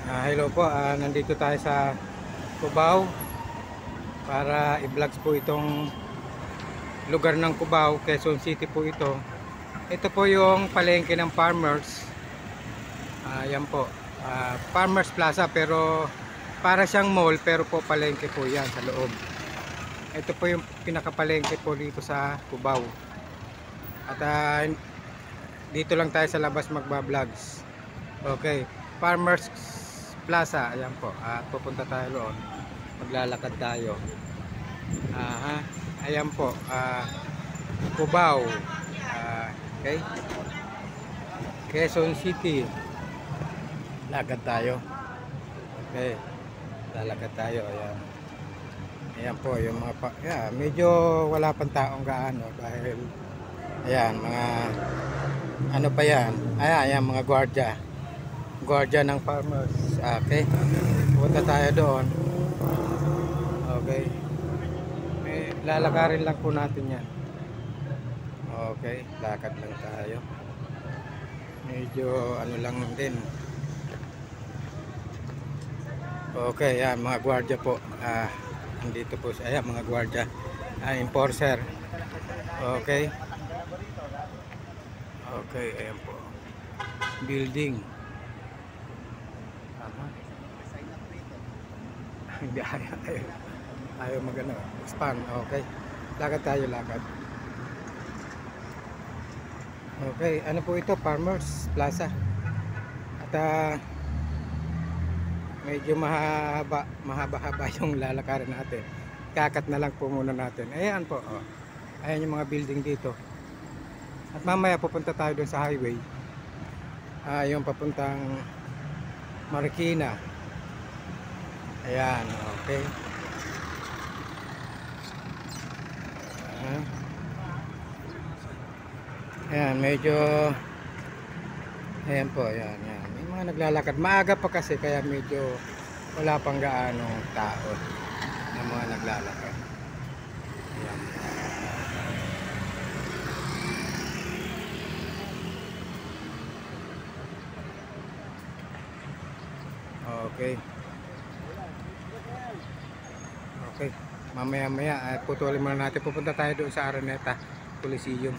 Hello po, nandito tayo sa Cubao para i-vlogs po itong lugar ng Cubao, Quezon City po ito. Ito po yung palengke ng farmers. Yan po, Farmers Plaza, pero para siyang mall pero po palengke po yan sa loob. Ito po yung pinakapalengke po dito sa Cubao. At dito lang tayo sa labas magba-vlogs. Okay, Farmers Plaza, ayan po. At pupunta tayo doon. Maglalakad tayo. Ayan po, Cubao. Okay. Quezon City. Lakad tayo. Okay. Lalakad tayo, ayan. Ayan po yung mga medyo wala pang taong gaano dahil ayan, mga ano pa yan. Ayan, mga gwardiya ng farmers. Okay, punta tayo doon. Okay, lalakarin lang po natin yan. Okay, lakad lang tayo. Medyo ano lang din. Okay, yan, mga gwardiya po. Nandito po, ayan, mga gwardiya. Enforcer. Okay. Okay, ayan po. Building. Hindi, ayaw magano. Expand, okay. Lakad tayo, lakad. Okay, ano po ito? Farmers Plaza. At medyo mahaba yung lalakarin natin. Kakat na lang po muna natin. Ayan po, oh. Ayan yung mga building dito. At mamaya pupunta tayo doon sa highway. Yung papuntang Marikina. Ayan, okay. Ayan, medyo ayan po, ayan. May mga naglalakad. Maaga pa kasi kaya medyo wala pang gaano tao na mga naglalakad. Ayan. Okay. Okay. Mamaya-maya putulin muna natin. Pupunta tayo doon sa Araneta Coliseum.